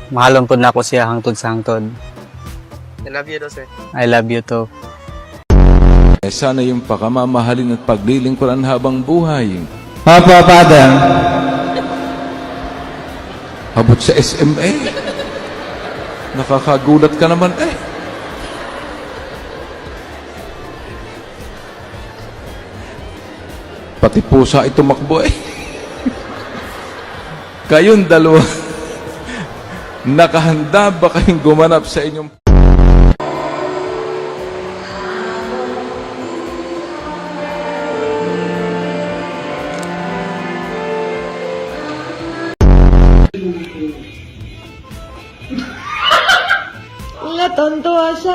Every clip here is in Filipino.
mahalon po na ako siya hangtod sa hangtod. I love you, sir. I love you too. Sana yung pakamamahalin at paglilingkuran habang buhay. Opo, Father. Habot sa SMA. Nakakagulat ka naman eh. Pati pusa ito makbo eh. Kayong dalawa, nakahanda ba kayong gumanap sa inyong... Natontuwa siya.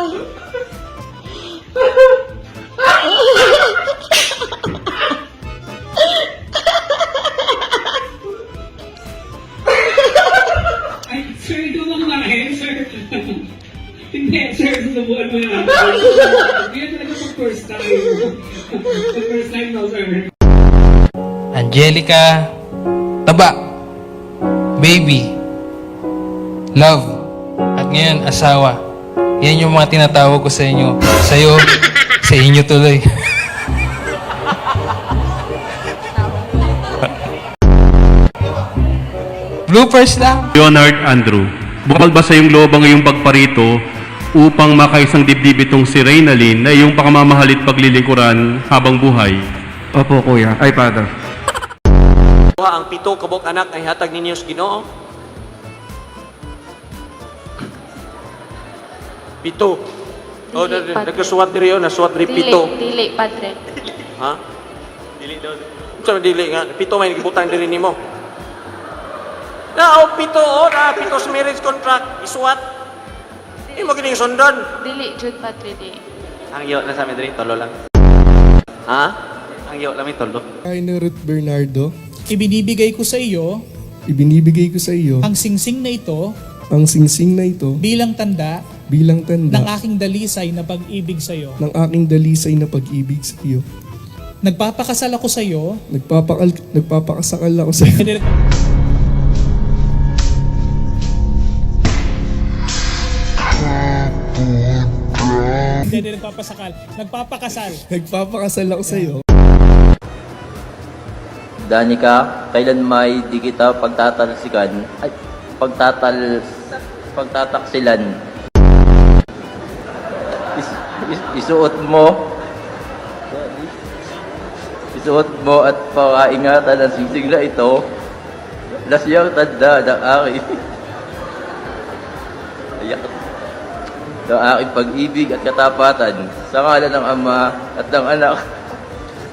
Ay, sir, ito mo kumain, sir. Hindi, sir, susubuan mo yan. Hindi talaga pag first time. Pag first time, no, sir. Angelica, Taba, Baby, Love, at ngayon asawa. Yan yung mga tinatawag ko sa inyo. Sa'yo, sa inyo tuloy. Bloopers lang. Leonard Andrew, bukal ba sa iyong loob ang iyong pagparito upang makaisang dibdib itong si Reynalyn na iyong pakamamahalit paglilingkuran habang buhay? Opo, Kuya. Ay, Father. Ang 7 kabok anak ay hatag ninyo sa Ginoo. 7. Oh, nagkasuwat diri yun, nasuwat diri 7. Dili, Padre. Ha? Dili daw. Saan dili nga? 7 may nagibutang diri nimo. Na, 7, na, 7 sa marriage contract, isuwat. Hindi mo kining sundan. Dili, Jude, Padre, di. Ang iyo na sa amin diri, tolo lang. Ha? Ang iyo namin tolo. Kay ni Ruth Bernardo, Ibinibigay ko sa iyo ibinibigay ko sa iyo ang singsing na ito ang singsing na ito bilang tanda bilang tanda ng aking dalisay na pag-ibig sa iyo. ng aking dalisay na pag-ibig sa iyo. Nagpapakasal ako sa iyo. Nagpapakasakal ako sa iyo. Hindi nagpapasakal. Nagpapakasal. Nagpapakasal ako sa iyo. Danica, kailan may di kita pagtatalsikan ay pagtataksilan. Isuot mo at pakaingatan ang singsing na ito na siyang tanda ng aking ng aking pag-ibig at katapatan sa ngalan ng Ama at ng Anak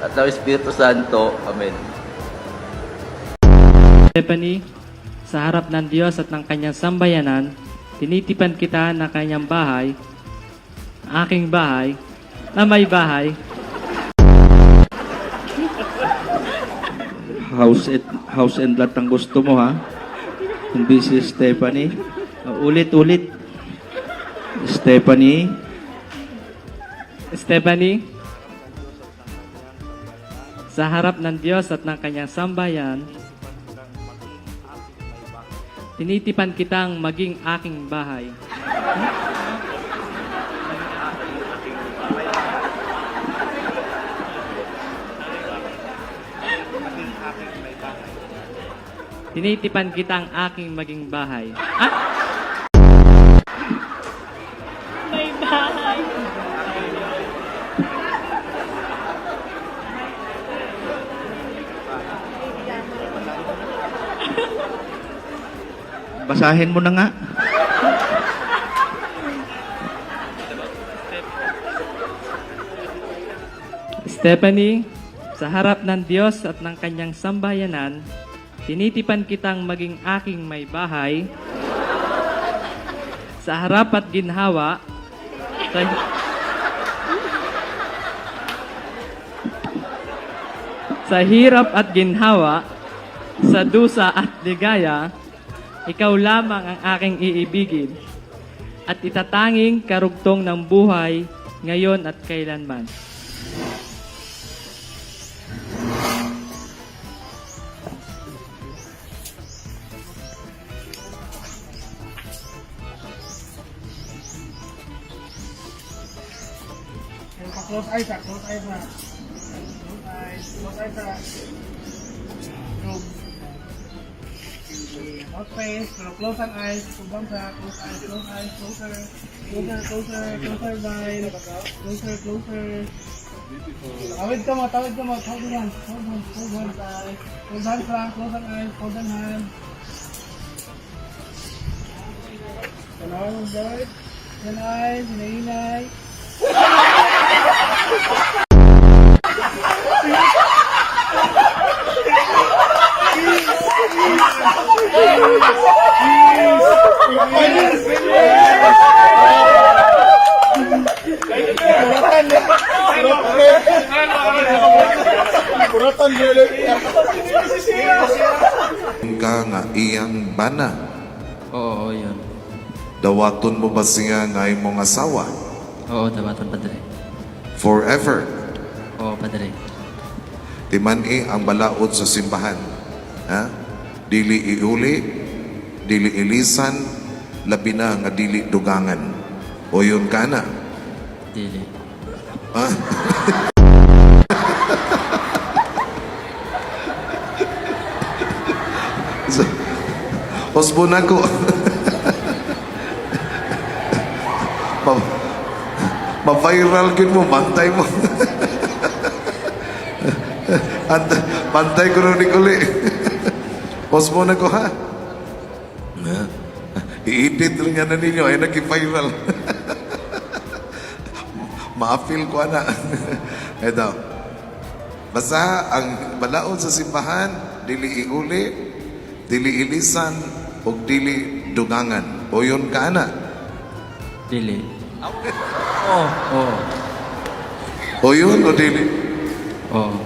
at ng Espiritu Santo. Amen. Stephanie, sa harap ng Diyos at ng kanyang sambayanan, tinitipan kita na kanyang bahay, aking bahay, na may bahay. House and lot ang gusto mo, ha? Hindi si Stephanie. Ulit. Stephanie. Stephanie, sa harap ng Diyos at ng kanyang sambayan, tinitipan kitang maging aking bahay. Tinitipan kitang aking maging bahay. May bahay. Basahin mo na nga. Stephanie, sa harap ng Diyos at ng kanyang sambayanan, tinitipan kitang maging aking may bahay, sa harap at ginhawa, sa hirap at ginhawa, sa dusa at ligaya, ikaw lamang ang aking iibigin at itatanging karugtong ng buhay ngayon at kailanman. Close eyes, ah. Close eyes, ah. Close eyes. Close eyes, ah. Close. Not face, pero close ang eyes. Kubang sa close eyes, close eyes, closer. Closer, closer, closer, Vine. Closer, closer. Tawid ka mo, tawid ka mo. Hold hands, hold hands, hold hands, eyes. Hold hands lang, close ang eyes, hold ang hands. Hello, guys. Yan eyes, hinahinay. Ka nga iyang bana. Oo, yun. Dawaton mo ba siya nga imong asawa? Oo, dawaton, Padre. Forever. Oo, Padre. Timani ang balaod sa simbahan. Ha? Dili iuli, dili ilisan, labi na nga dili dugangan. O yun ka na. Dili. Ah. Osbon ako. Ma-viral yun mo, bantay mo. Bantay ko rin uli. Osbon ako, ha? I-edit rin yan na ninyo, ay nag-viral. Ma-feel ko na. Ito. Basta ang balaod sa simbahan, dili iuli, dili ilisan, o dili dugangan. O yun ka na. Dili. Oo. Oo. O yun o dili. Oo.